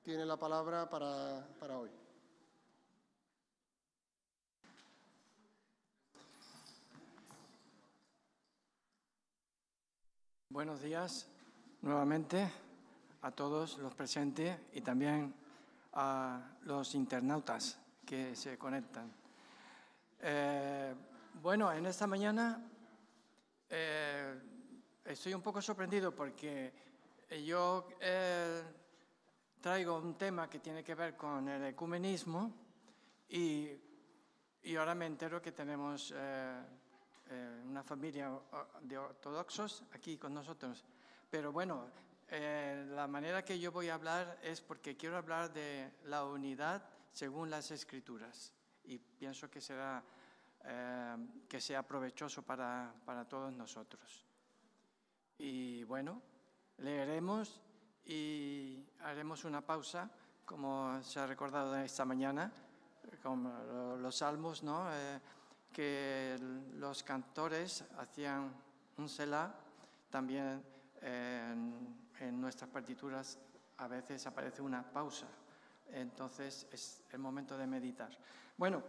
tiene la palabra para hoy. Buenos días nuevamente a todos los presentes y también a los internautas que se conectan. Bueno, en esta mañana estoy un poco sorprendido porque yo traigo un tema que tiene que ver con el ecumenismo y ahora me entero que tenemos una familia de ortodoxos aquí con nosotros. Pero bueno, la manera que yo voy a hablar es porque quiero hablar de la unidad según las Escrituras y pienso que será que sea provechoso para todos nosotros. Y bueno, leeremos y haremos una pausa, como se ha recordado esta mañana, como los salmos, ¿no? Que los cantores hacían un Selah, también en nuestras partituras a veces aparece una pausa, entonces es el momento de meditar. Bueno,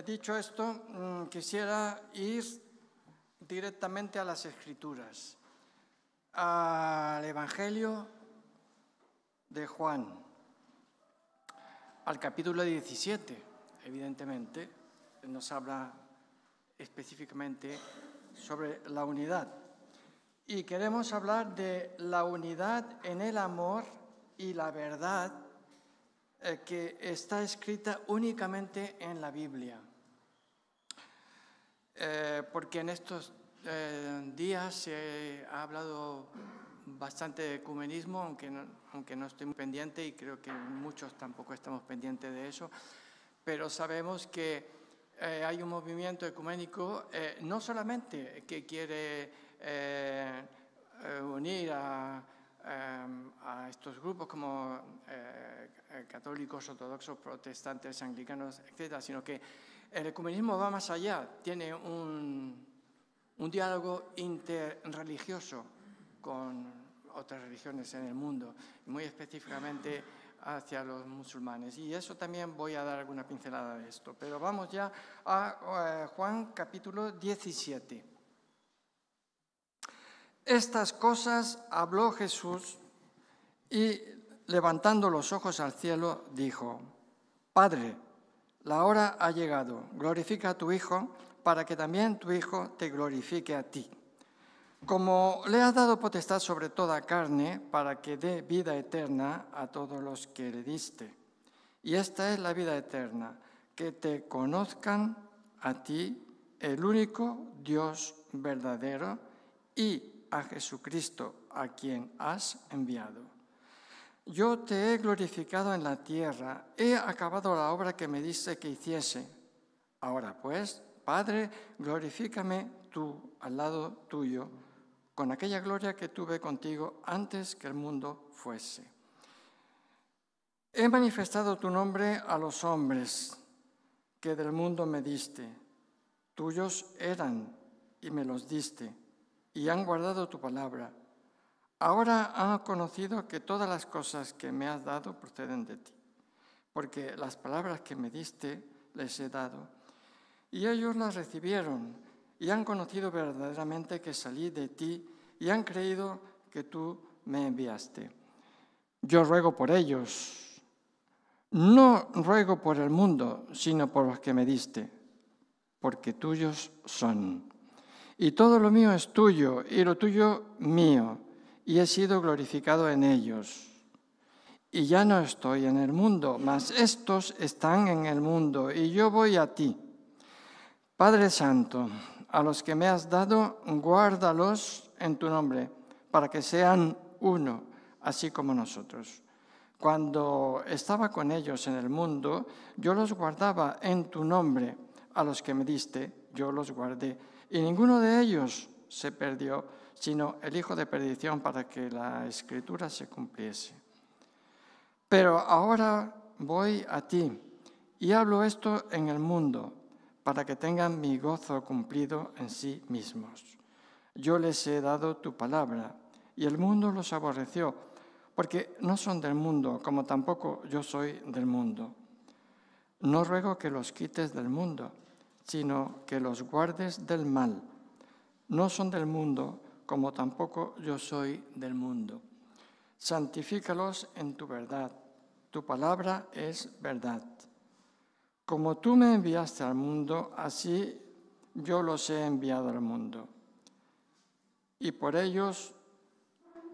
dicho esto, quisiera ir directamente a las Escrituras, al Evangelio de Juan, al capítulo 17, evidentemente, nos habla específicamente sobre la unidad. Y queremos hablar de la unidad en el amor y la verdad que está escrita únicamente en la Biblia. Porque en estos días se ha hablado bastante de ecumenismo, aunque no estoy muy pendiente y creo que muchos tampoco estamos pendientes de eso, pero sabemos que hay un movimiento ecuménico no solamente que quiere unir a estos grupos como católicos, ortodoxos, protestantes, anglicanos, etcétera, sino que el ecumenismo va más allá, tiene un diálogo interreligioso con otras religiones en el mundo, muy específicamente hacia los musulmanes. Y eso también voy a dar alguna pincelada de esto. Pero vamos ya a Juan capítulo 17. Estas cosas habló Jesús y levantando los ojos al cielo dijo: Padre, la hora ha llegado, glorifica a tu Hijo, para que también tu Hijo te glorifique a ti. Como le has dado potestad sobre toda carne, para que dé vida eterna a todos los que le diste. Y esta es la vida eterna, que te conozcan a ti, el único Dios verdadero, y a Jesucristo, a quien has enviado. Yo te he glorificado en la tierra, he acabado la obra que me diste que hiciese. Ahora pues, Padre, glorifícame tú al lado tuyo, con aquella gloria que tuve contigo antes que el mundo fuese. He manifestado tu nombre a los hombres que del mundo me diste. Tuyos eran y me los diste, y han guardado tu palabra. Ahora han conocido que todas las cosas que me has dado proceden de ti, porque las palabras que me diste les he dado, y ellos las recibieron, y han conocido verdaderamente que salí de ti, y han creído que tú me enviaste. Yo ruego por ellos, no ruego por el mundo, sino por los que me diste, porque tuyos son. Y todo lo mío es tuyo, y lo tuyo mío, y he sido glorificado en ellos. Y ya no estoy en el mundo, mas estos están en el mundo, y yo voy a ti. Padre Santo, a los que me has dado, guárdalos en tu nombre, para que sean uno, así como nosotros. Cuando estaba con ellos en el mundo, yo los guardaba en tu nombre. A los que me diste, yo los guardé. Y ninguno de ellos se perdió, sino el hijo de perdición, para que la Escritura se cumpliese. Pero ahora voy a ti, y hablo esto en el mundo, para que tengan mi gozo cumplido en sí mismos. Yo les he dado tu palabra, y el mundo los aborreció, porque no son del mundo, como tampoco yo soy del mundo. No ruego que los quites del mundo, sino que los guardes del mal. No son del mundo, como tampoco yo soy del mundo. Santifícalos en tu verdad. Tu palabra es verdad. Como tú me enviaste al mundo, así yo los he enviado al mundo. Y por ellos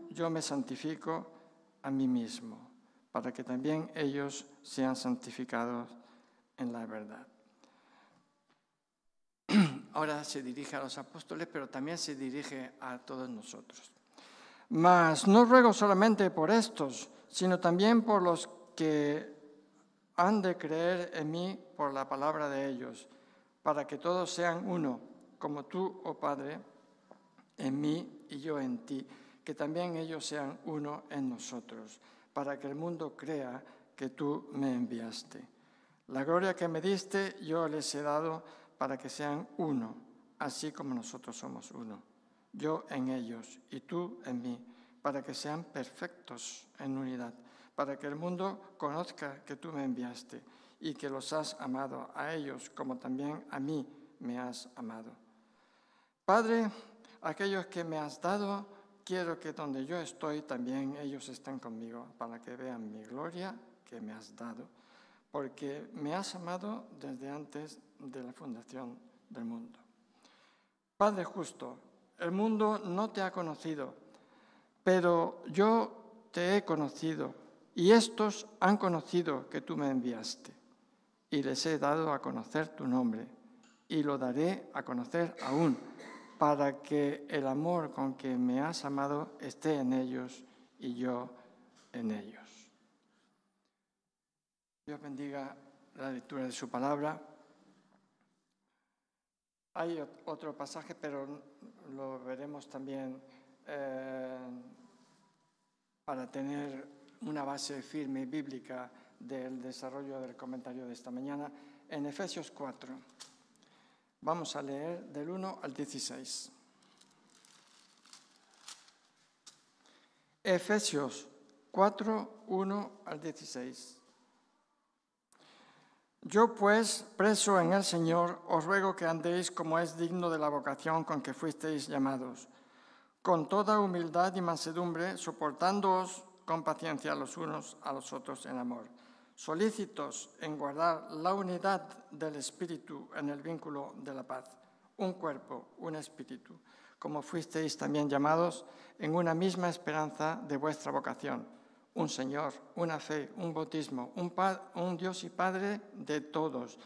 yo me santifico a mí mismo, para que también ellos sean santificados en la verdad. Ahora se dirige a los apóstoles, pero también se dirige a todos nosotros. Mas no ruego solamente por estos, sino también por los que han de creer en mí por la palabra de ellos, para que todos sean uno, como tú, oh Padre, en mí y yo en ti, que también ellos sean uno en nosotros, para que el mundo crea que tú me enviaste. La gloria que me diste yo les he dado para que sean uno, así como nosotros somos uno. Yo en ellos y tú en mí, para que sean perfectos en unidad, para que el mundo conozca que tú me enviaste y que los has amado a ellos como también a mí me has amado. Padre, aquellos que me has dado, quiero que donde yo estoy también ellos estén conmigo, para que vean mi gloria que me has dado, porque me has amado desde antes de la fundación del mundo. Padre justo, el mundo no te ha conocido, pero yo te he conocido, y estos han conocido que tú me enviaste, y les he dado a conocer tu nombre, y lo daré a conocer aún, para que el amor con que me has amado esté en ellos y yo en ellos. Dios bendiga la lectura de su palabra. Hay otro pasaje, pero lo veremos también para tener una base firme bíblica del desarrollo del comentario de esta mañana. En Efesios 4, vamos a leer del 1 al 16. Efesios 4, 1 al 16. Yo, pues, preso en el Señor, os ruego que andéis como es digno de la vocación con que fuisteis llamados, con toda humildad y mansedumbre, soportándoos con paciencia los unos a los otros en amor, solícitos en guardar la unidad del Espíritu en el vínculo de la paz, un cuerpo, un espíritu, como fuisteis también llamados en una misma esperanza de vuestra vocación, un Señor, una fe, un bautismo, un Dios y Padre de todos,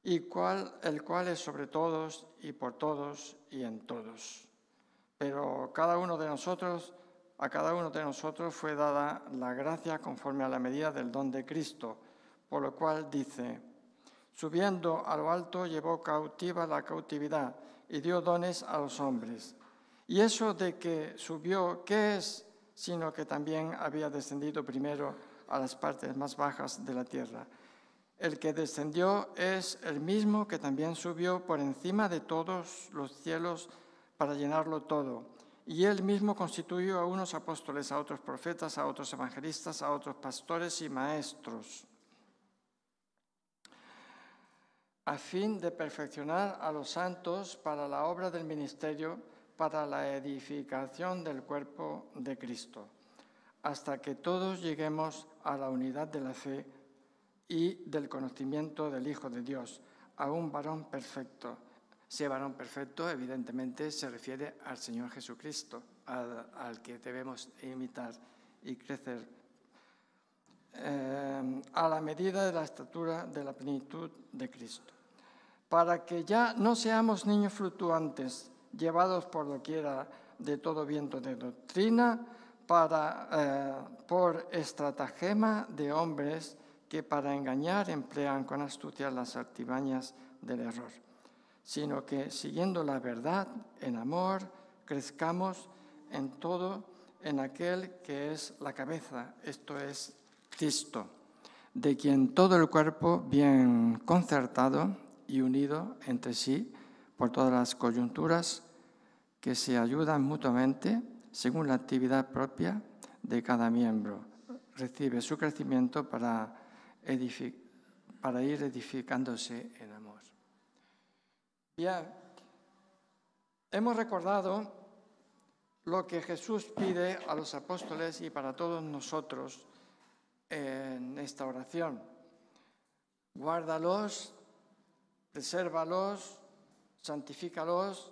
el cual es sobre todos y por todos y en todos. Pero a cada uno de nosotros fue dada la gracia conforme a la medida del don de Cristo, por lo cual dice, subiendo a lo alto llevó cautiva la cautividad y dio dones a los hombres. Y eso de que subió, ¿qué es? Sino que también había descendido primero a las partes más bajas de la tierra. El que descendió es el mismo que también subió por encima de todos los cielos para llenarlo todo. Y él mismo constituyó a unos apóstoles, a otros profetas, a otros evangelistas, a otros pastores y maestros, a fin de perfeccionar a los santos para la obra del ministerio, para la edificación del cuerpo de Cristo, hasta que todos lleguemos a la unidad de la fe y del conocimiento del Hijo de Dios, a un varón perfecto. Ese varón perfecto, evidentemente, se refiere al Señor Jesucristo, al que debemos imitar y crecer, a la medida de la estatura de la plenitud de Cristo, para que ya no seamos niños fluctuantes, llevados por doquiera de todo viento de doctrina, por estratagema de hombres que para engañar emplean con astucia las artimañas del error, sino que, siguiendo la verdad en amor, crezcamos en todo en aquel que es la cabeza, esto es Cristo, de quien todo el cuerpo, bien concertado y unido entre sí por todas las coyunturas que se ayudan mutuamente según la actividad propia de cada miembro recibe su crecimiento para ir edificándose en amor. Bien, hemos recordado lo que Jesús pide a los apóstoles y para todos nosotros en esta oración. Guárdalos, presérvalos, santifícalos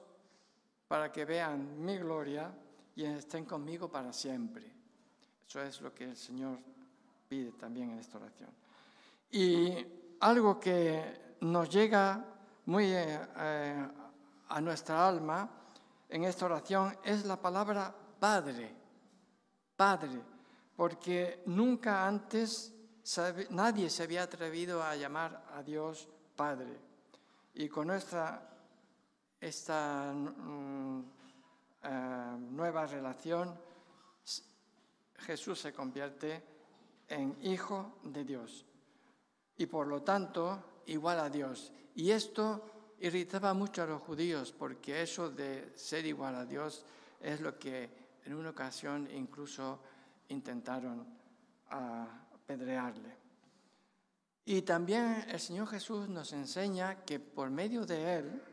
para que vean mi gloria y estén conmigo para siempre. Eso es lo que el Señor pide también en esta oración. Y algo que nos llega muy a nuestra alma en esta oración es la palabra Padre. Padre, porque nunca antes nadie se había atrevido a llamar a Dios Padre. Y con esta nueva relación, Jesús se convierte en Hijo de Dios y por lo tanto igual a Dios. Y esto irritaba mucho a los judíos porque eso de ser igual a Dios es lo que en una ocasión incluso intentaron apedrearle. Y también el Señor Jesús nos enseña que por medio de Él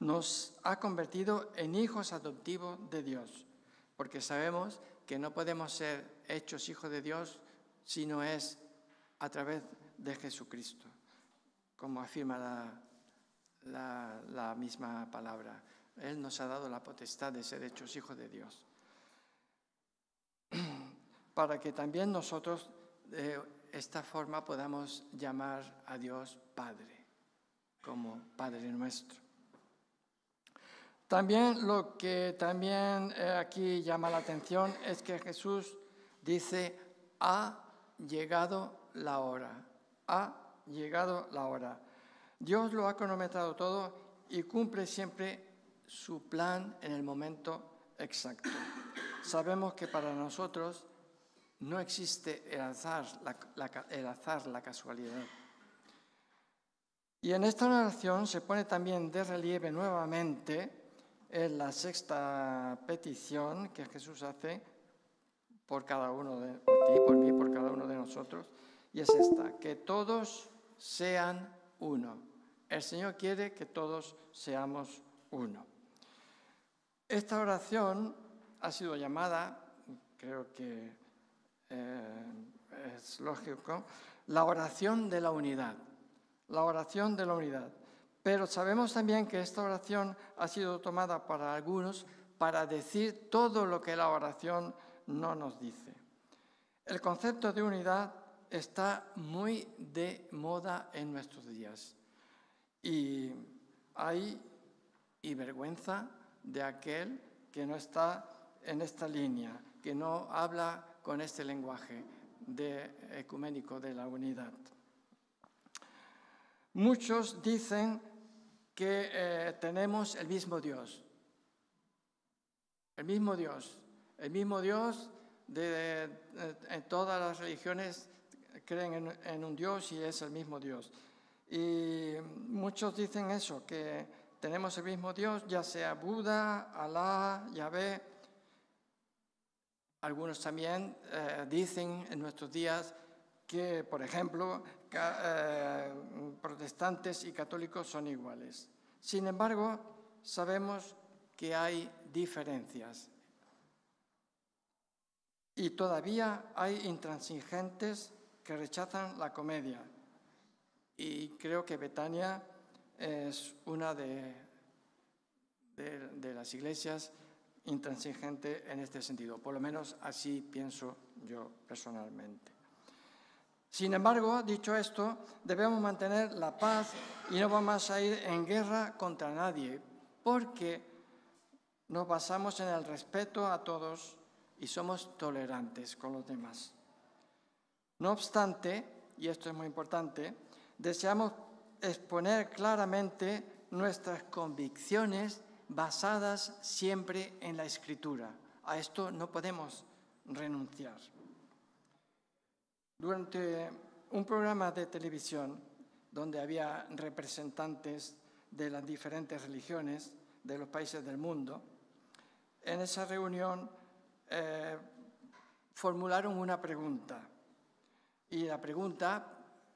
nos ha convertido en hijos adoptivos de Dios, porque sabemos que no podemos ser hechos hijos de Dios si no es a través de Jesucristo, como afirma la misma palabra. Él nos ha dado la potestad de ser hechos hijos de Dios, para que también nosotros de esta forma podamos llamar a Dios Padre, como Padre nuestro. También lo que también aquí llama la atención es que Jesús dice, ha llegado la hora, ha llegado la hora. Dios lo ha cronometrado todo y cumple siempre su plan en el momento exacto. Sabemos que para nosotros no existe el azar, la casualidad. Y en esta oración se pone también de relieve nuevamente en la sexta petición que Jesús hace por cada uno por ti, por mí, por cada uno de nosotros, y es esta, que todos sean uno. El Señor quiere que todos seamos uno. Esta oración ha sido llamada, creo que es lógico, la oración de la unidad. La oración de la unidad. Pero sabemos también que esta oración ha sido tomada para algunos para decir todo lo que la oración no nos dice. El concepto de unidad está muy de moda en nuestros días y hay vergüenza de aquel que no está en esta línea, que no habla con este lenguaje ecuménico de la unidad. Muchos dicen que tenemos el mismo Dios. El mismo Dios. El mismo Dios en todas las religiones creen en un Dios y es el mismo Dios. Y muchos dicen eso, que tenemos el mismo Dios, ya sea Buda, Alá, Yahvé. Algunos también dicen en nuestros días que, por ejemplo, protestantes y católicos son iguales. Sin embargo, sabemos que hay diferencias. Y todavía hay intransigentes que rechazan la comedia. Y creo que Betania es una de las iglesias intransigentes en este sentido. Por lo menos así pienso yo personalmente. Sin embargo, dicho esto, debemos mantener la paz y no vamos a ir en guerra contra nadie, porque nos basamos en el respeto a todos y somos tolerantes con los demás. No obstante, y esto es muy importante, deseamos exponer claramente nuestras convicciones basadas siempre en la Escritura. A esto no podemos renunciar. Durante un programa de televisión donde había representantes de las diferentes religiones de los países del mundo, en esa reunión formularon una pregunta. Y la pregunta,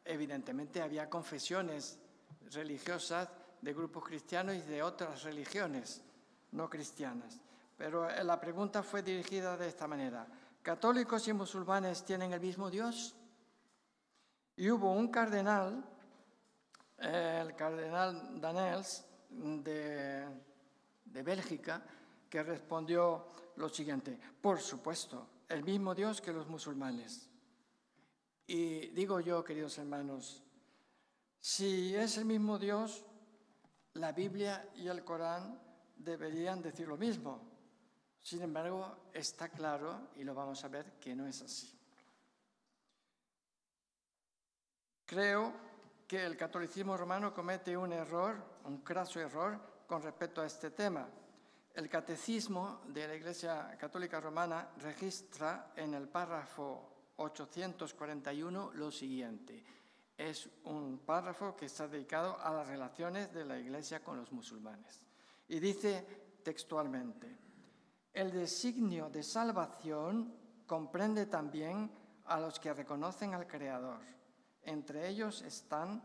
evidentemente, había confesiones religiosas de grupos cristianos y de otras religiones no cristianas. Pero la pregunta fue dirigida de esta manera: ¿católicos y musulmanes tienen el mismo Dios? Y hubo un cardenal, el cardenal Danels de Bélgica, que respondió lo siguiente: por supuesto, el mismo Dios que los musulmanes. Y digo yo, queridos hermanos, si es el mismo Dios, la Biblia y el Corán deberían decir lo mismo. Sin embargo, está claro, y lo vamos a ver, que no es así. Creo que el catolicismo romano comete un error, un craso error, con respecto a este tema. El catecismo de la Iglesia Católica Romana registra en el párrafo 841 lo siguiente. Es un párrafo que está dedicado a las relaciones de la Iglesia con los musulmanes. Y dice textualmente: el designio de salvación comprende también a los que reconocen al Creador. Entre ellos están,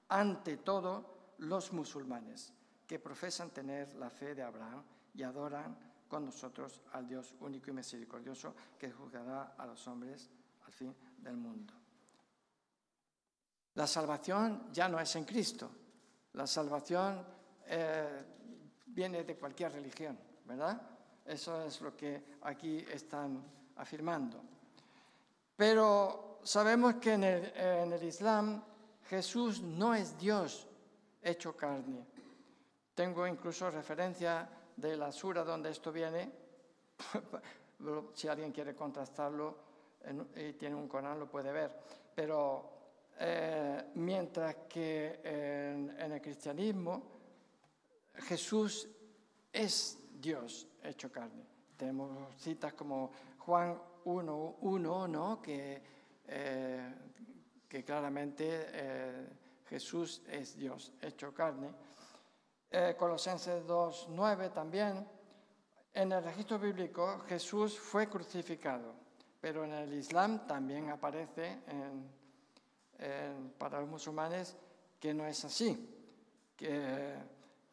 ante todo, los musulmanes, que profesan tener la fe de Abraham y adoran con nosotros al Dios único y misericordioso, que juzgará a los hombres al fin del mundo. La salvación ya no es en Cristo. La salvación viene de cualquier religión, ¿verdad? Eso es lo que aquí están afirmando. Pero sabemos que en el Islam Jesús no es Dios hecho carne. Tengo incluso referencia de la sura donde esto viene. Si alguien quiere contrastarlo y tiene un Corán lo puede ver. Pero mientras que en el cristianismo Jesús es Dios hecho carne. Tenemos citas como Juan 1:1, ¿no? que claramente Jesús es Dios hecho carne. Colosenses 2:9 también. En el registro bíblico Jesús fue crucificado, pero en el Islam también aparece para los musulmanes que no es así, que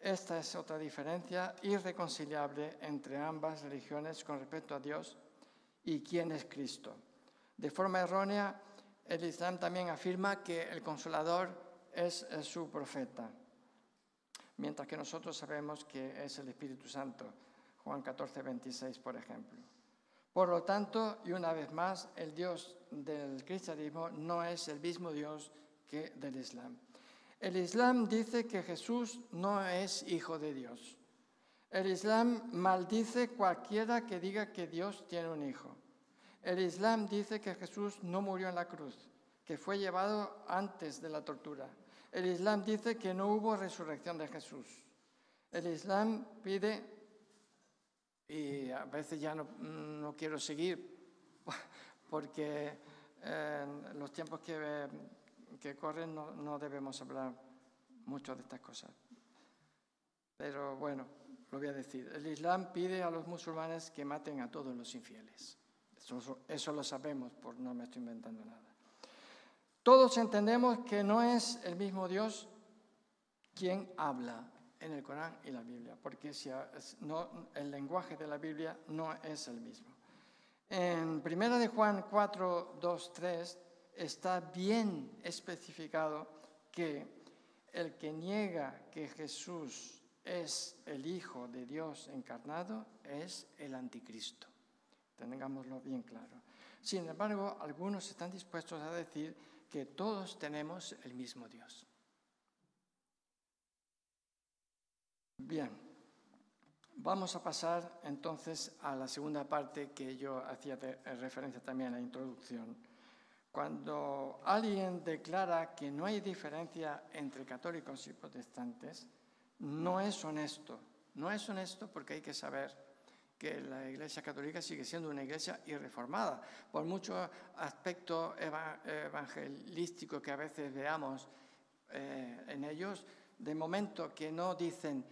esta es otra diferencia irreconciliable entre ambas religiones con respecto a Dios y quién es Cristo. De forma errónea, el Islam también afirma que el Consolador es su profeta, mientras que nosotros sabemos que es el Espíritu Santo, Juan 14:26, por ejemplo. Por lo tanto, y una vez más, el Dios del cristianismo no es el mismo Dios que del Islam. El Islam dice que Jesús no es hijo de Dios. El Islam maldice cualquiera que diga que Dios tiene un hijo. El Islam dice que Jesús no murió en la cruz, que fue llevado antes de la tortura. El Islam dice que no hubo resurrección de Jesús. El Islam pide, y a veces ya no quiero seguir, porque en los tiempos que corren no debemos hablar mucho de estas cosas. Pero bueno, lo voy a decir. El Islam pide a los musulmanes que maten a todos los infieles. Eso lo sabemos, no me estoy inventando nada. Todos entendemos que no es el mismo Dios quien habla en el Corán y la Biblia, porque el lenguaje de la Biblia no es el mismo. En 1 de Juan 4:2-3 está bien especificado que el que niega que Jesús es el Hijo de Dios encarnado es el anticristo. Tengámoslo bien claro. Sin embargo, algunos están dispuestos a decir que todos tenemos el mismo Dios. Bien, vamos a pasar entonces a la segunda parte que yo hacía referencia también en la introducción. Cuando alguien declara que no hay diferencia entre católicos y protestantes, no es honesto. No es honesto porque hay que saber que la Iglesia Católica sigue siendo una iglesia irreformada. Por mucho aspecto evangelístico que a veces veamos en ellos, de momento que no dicen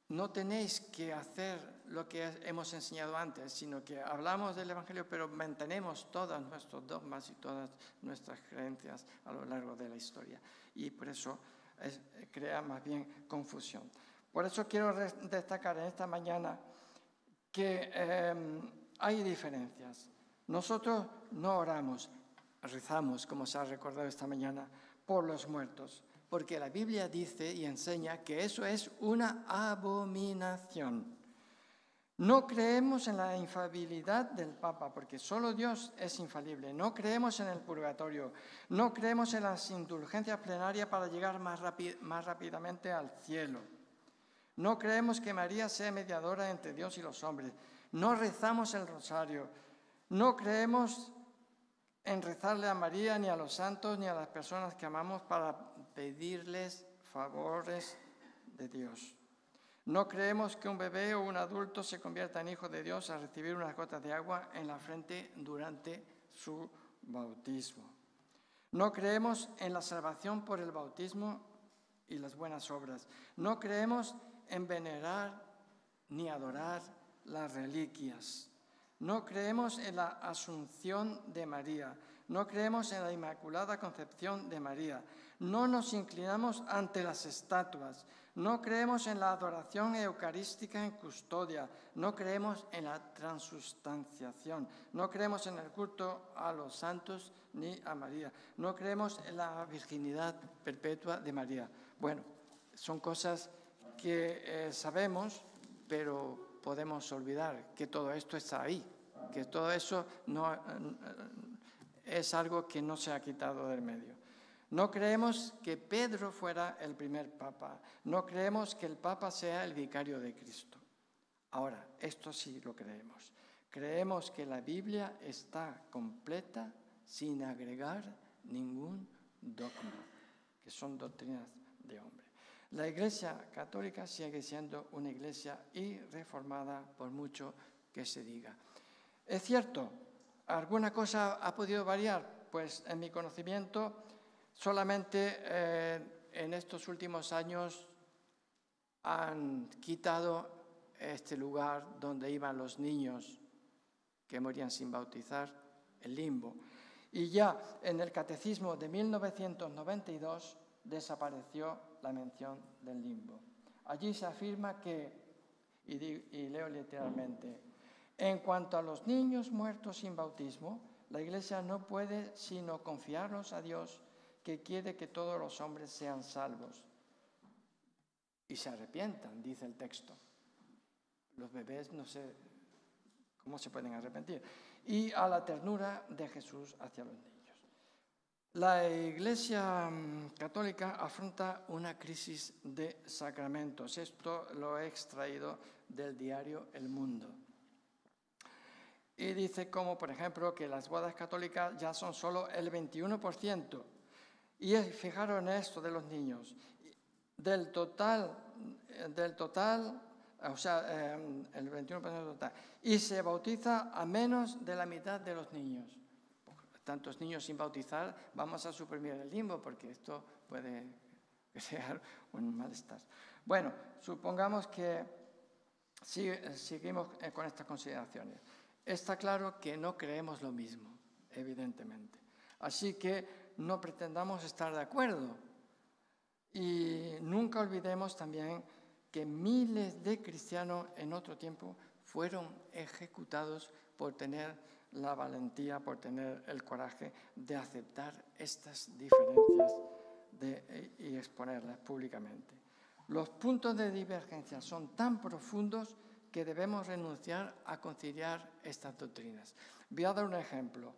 no tenéis que hacer lo que hemos enseñado antes, sino que hablamos del Evangelio, pero mantenemos todos nuestros dogmas y todas nuestras creencias a lo largo de la historia. Y por eso crea más bien confusión. Por eso quiero destacar en esta mañana que hay diferencias. Nosotros no oramos, rezamos, como se ha recordado esta mañana, por los muertos, porque la Biblia dice y enseña que eso es una abominación. No creemos en la infalibilidad del Papa, porque solo Dios es infalible. No creemos en el purgatorio. No creemos en las indulgencias plenarias para llegar más rápidamente al cielo. No creemos que María sea mediadora entre Dios y los hombres. No rezamos el rosario. No creemos en rezarle a María, ni a los santos, ni a las personas que amamos para pedirles favores de Dios. No creemos que un bebé o un adulto se convierta en hijo de Dios al recibir unas gotas de agua en la frente durante su bautismo. No creemos en la salvación por el bautismo y las buenas obras. No creemos en venerar ni adorar las reliquias. No creemos en la Asunción de María. No creemos en la Inmaculada Concepción de María. No nos inclinamos ante las estatuas. No creemos en la adoración eucarística en custodia. No creemos en la transustanciación. No creemos en el culto a los santos ni a María. No creemos en la virginidad perpetua de María. Bueno, son cosas que sabemos, pero podemos olvidar que todo esto está ahí, que todo eso no es algo que no se ha quitado del medio. No creemos que Pedro fuera el primer papa. No creemos que el papa sea el vicario de Cristo. Ahora, esto sí lo creemos. Creemos que la Biblia está completa sin agregar ningún dogma, que son doctrinas de hombre. La Iglesia Católica sigue siendo una iglesia irreformada por mucho que se diga. Es cierto, ¿alguna cosa ha podido variar? Pues en mi conocimiento, solamente en estos últimos años han quitado este lugar donde iban los niños que morían sin bautizar, el limbo. Y ya en el Catecismo de 1992 desapareció la mención del limbo. Allí se afirma que, y leo literalmente, en cuanto a los niños muertos sin bautismo, la Iglesia no puede sino confiarlos a Dios, que quiere que todos los hombres sean salvos y se arrepientan, dice el texto. Los bebés no sé cómo se pueden arrepentir. Y a la ternura de Jesús hacia los niños. La Iglesia Católica afronta una crisis de sacramentos. Esto lo he extraído del diario El Mundo. Y dice como, por ejemplo, que las bodas católicas ya son solo el 21%. Y fijaros en esto de los niños. Del total, o sea, el 21% total. Y se bautiza a menos de la mitad de los niños. Tantos niños sin bautizar, vamos a suprimir el limbo porque esto puede crear un malestar. Bueno, supongamos que seguimos con estas consideraciones. Está claro que no creemos lo mismo, evidentemente. Así que no pretendamos estar de acuerdo. Y nunca olvidemos también que miles de cristianos en otro tiempo fueron ejecutados por tener la valentía, por tener el coraje de aceptar estas diferencias y exponerlas públicamente. Los puntos de divergencia son tan profundos que debemos renunciar a conciliar estas doctrinas. Voy a dar un ejemplo.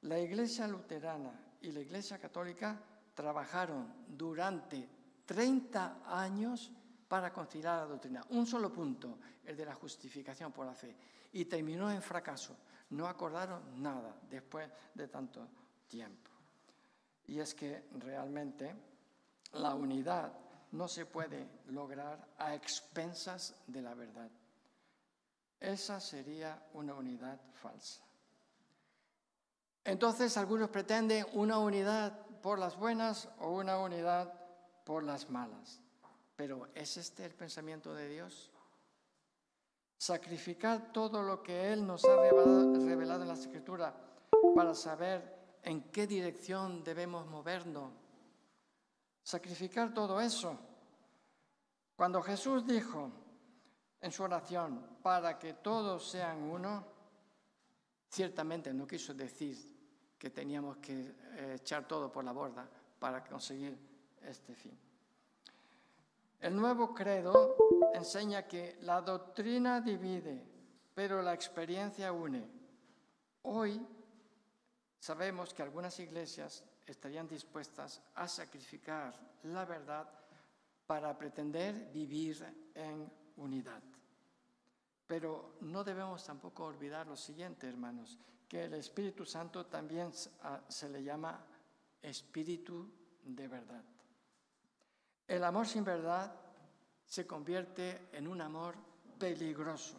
La Iglesia luterana y la Iglesia católica trabajaron durante 30 años para conciliar la doctrina. Un solo punto, el de la justificación por la fe, y terminó en fracaso. No acordaron nada después de tanto tiempo. Y es que realmente la unidad no se puede lograr a expensas de la verdad. Esa sería una unidad falsa. Entonces, algunos pretenden una unidad por las buenas o una unidad por las malas. Pero ¿es este el pensamiento de Dios? sacrificar todo lo que Él nos ha revelado en la Escritura para saber en qué dirección debemos movernos. Sacrificar todo eso. Cuando Jesús dijo en su oración, para que todos sean uno, ciertamente no quiso decir que teníamos que echar todo por la borda para conseguir este fin. El nuevo credo enseña que la doctrina divide, pero la experiencia une. Hoy sabemos que algunas iglesias estarían dispuestas a sacrificar la verdad para pretender vivir en unidad. Pero no debemos tampoco olvidar lo siguiente, hermanos, que el Espíritu Santo también se le llama Espíritu de verdad. El amor sin verdad se convierte en un amor peligroso.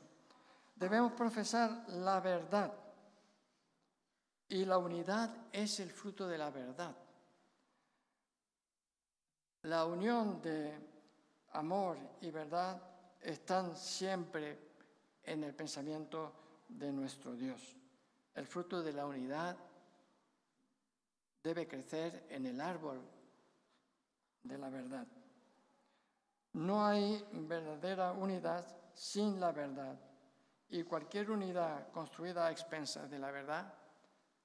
Debemos profesar la verdad y la unidad es el fruto de la verdad. La unión de amor y verdad están siempre en el pensamiento de nuestro Dios. El fruto de la unidad debe crecer en el árbol de la verdad. No hay verdadera unidad sin la verdad, y cualquier unidad construida a expensas de la verdad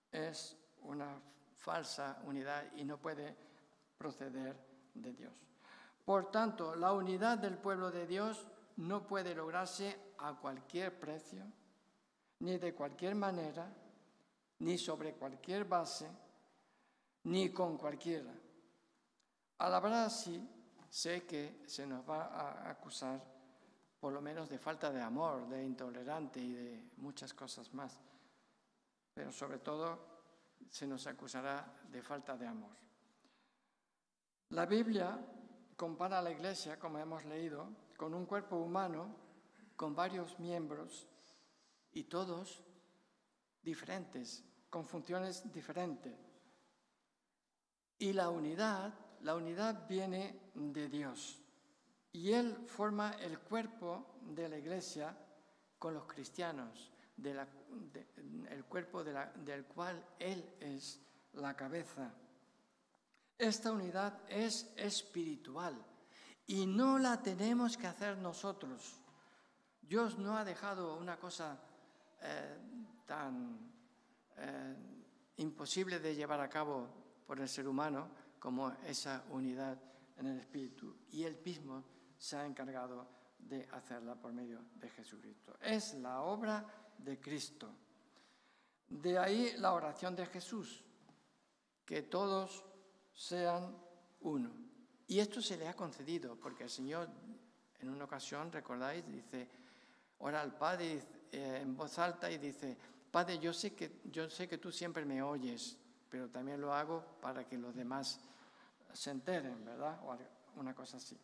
es una falsa unidad y no puede proceder de Dios. Por tanto, la unidad del pueblo de Dios no puede lograrse a cualquier precio, ni de cualquier manera, ni sobre cualquier base, ni con cualquiera. Al hablar así, sé que se nos va a acusar por lo menos de falta de amor, de intolerante y de muchas cosas más. Pero sobre todo se nos acusará de falta de amor. La Biblia compara a la Iglesia, como hemos leído, con un cuerpo humano con varios miembros y todos diferentes, con funciones diferentes. Y la unidad viene de Dios. Y Él forma el cuerpo de la Iglesia con los cristianos, el cuerpo del cual Él es la cabeza. Esta unidad es espiritual y no la tenemos que hacer nosotros. Dios no ha dejado una cosa tan imposible de llevar a cabo por el ser humano como esa unidad en el Espíritu, y Él mismo se ha encargado de hacerla por medio de Jesucristo. Es la obra de Cristo. De ahí la oración de Jesús, que todos sean uno. Y esto se le ha concedido, porque el Señor en una ocasión, recordáis, dice, ora al Padre en voz alta y dice, Padre, yo sé que tú siempre me oyes, pero también lo hago para que los demás se enteren, ¿verdad? O una cosa así.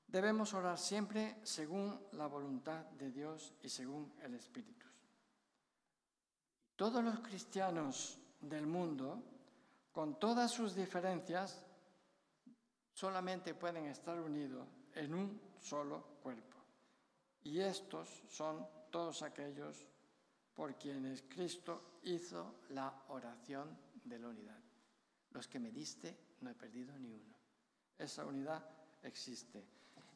Debemos orar siempre según la voluntad de Dios y según el Espíritu. Todos los cristianos del mundo, con todas sus diferencias, solamente pueden estar unidos en un solo cuerpo. Y estos son todos aquellos por quienes Cristo hizo la oración de la unidad. Los que me diste, no he perdido ni uno. Esa unidad existe.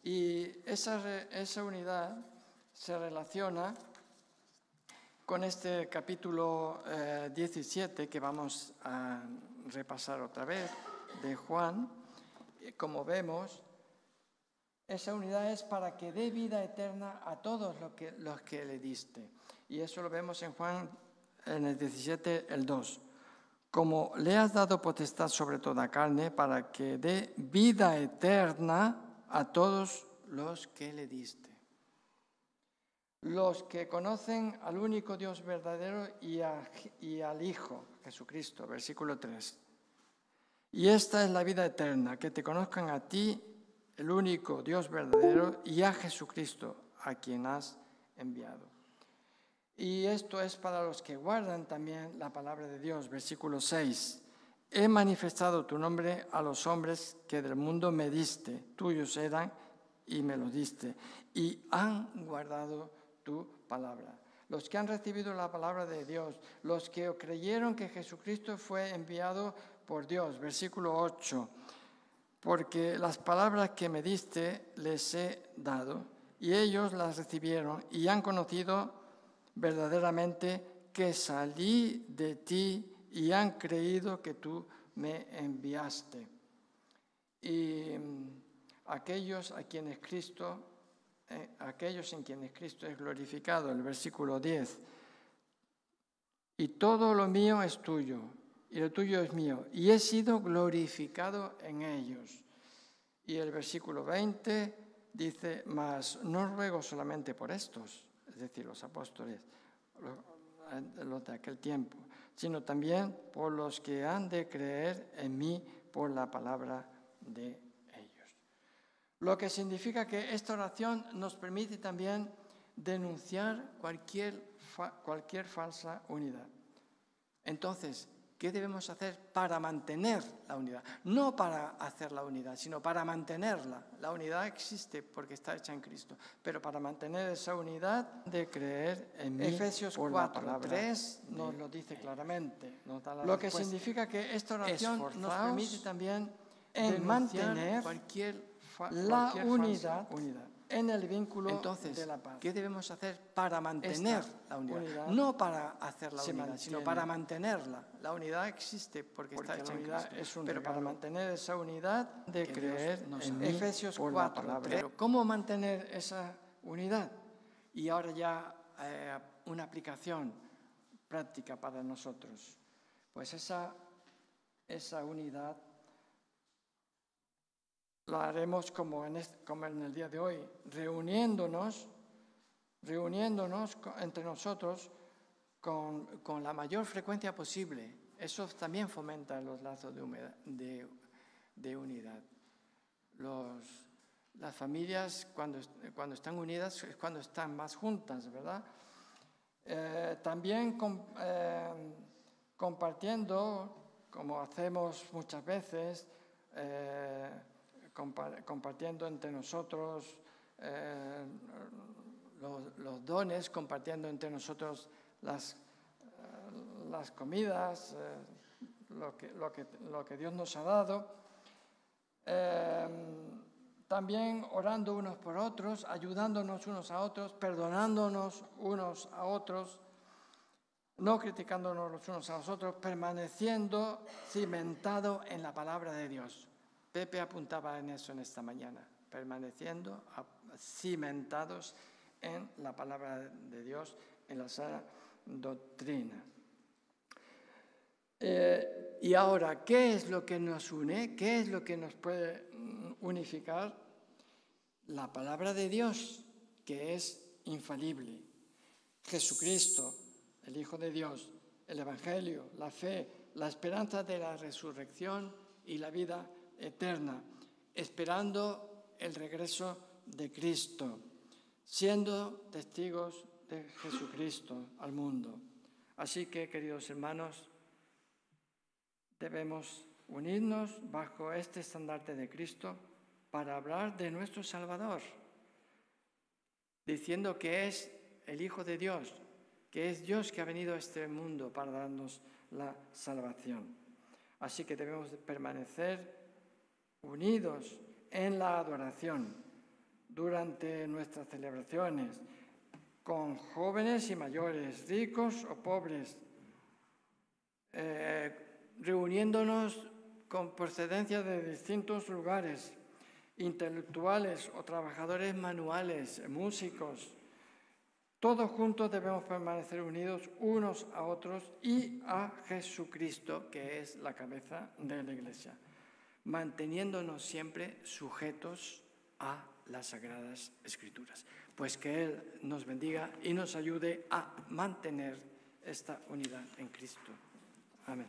Y esa unidad se relaciona con este capítulo 17 que vamos a repasar otra vez de Juan. Como vemos, esa unidad es para que dé vida eterna a todos los que le diste. Y eso lo vemos en Juan, en el 17, el 2. Como le has dado potestad sobre toda carne, para que dé vida eterna a todos los que le diste. Los que conocen al único Dios verdadero y al Hijo, Jesucristo, versículo 3. Y esta es la vida eterna, que te conozcan a ti, el único Dios verdadero, y a Jesucristo, a quien has enviado. Y esto es para los que guardan también la palabra de Dios, versículo 6. He manifestado tu nombre a los hombres que del mundo me diste, tuyos eran y me los diste, y han guardado tu palabra. Los que han recibido la palabra de Dios, los que creyeron que Jesucristo fue enviado por Dios. Versículo 8. Porque las palabras que me diste les he dado, y ellos las recibieron y han conocido verdaderamente que salí de ti y han creído que tú me enviaste. Y aquellos en quienes Cristo es glorificado, el versículo 10. Y todo lo mío es tuyo, y lo tuyo es mío, y he sido glorificado en ellos. Y el versículo 20 dice, mas no ruego solamente por estos, es decir, los apóstoles, los de aquel tiempo, sino también por los que han de creer en mí por la palabra de ellos. Lo que significa que esta oración nos permite también denunciar cualquier falsa unidad. Entonces, ¿qué debemos hacer para mantener la unidad? No para hacer la unidad, sino para mantenerla. La unidad existe porque está hecha en Cristo, pero para mantener esa unidad de creer en mí. Efesios 4:3 nos lo dice claramente. Lo que significa que esta oración nos permite también mantener la unidad en el vínculo de la paz. ¿Qué debemos hacer para mantener la unidad? No para hacer la unidad, sino para mantenerla. La unidad existe porque está hecha en Cristo, pero para mantener esa unidad de creer en mí. Efesios 4. Pero ¿cómo mantener esa unidad? Y ahora ya una aplicación práctica para nosotros. Pues esa unidad la haremos como en el día de hoy, reuniéndonos entre nosotros con la mayor frecuencia posible. Eso también fomenta los lazos de unidad. Las familias cuando están unidas es cuando están más juntas, ¿verdad? También compartiendo, como hacemos muchas veces, compartiendo entre nosotros los dones, compartiendo entre nosotros las comidas, lo que Dios nos ha dado. También orando unos por otros, ayudándonos unos a otros, perdonándonos unos a otros, no criticándonos los unos a los otros, permaneciendo cimentado en la palabra de Dios. Pepe apuntaba en eso en esta mañana, permaneciendo cimentados en la palabra de Dios, en la sana doctrina. Y ahora, ¿qué es lo que nos une? ¿Qué es lo que nos puede unificar? La palabra de Dios, que es infalible. Jesucristo, el Hijo de Dios, el Evangelio, la fe, la esperanza de la resurrección y la vida eterna, esperando el regreso de Cristo, siendo testigos de Jesucristo al mundo. Así que, queridos hermanos, debemos unirnos bajo este estandarte de Cristo para hablar de nuestro Salvador, diciendo que es el Hijo de Dios, que es Dios que ha venido a este mundo para darnos la salvación. Así que debemos permanecer unidos en la adoración durante nuestras celebraciones, con jóvenes y mayores, ricos o pobres, reuniéndonos con procedencia de distintos lugares, intelectuales o trabajadores manuales, músicos. Todos juntos debemos permanecer unidos unos a otros y a Jesucristo, que es la cabeza de la Iglesia, manteniéndonos siempre sujetos a las Sagradas Escrituras. Pues que Él nos bendiga y nos ayude a mantener esta unidad en Cristo. Amén.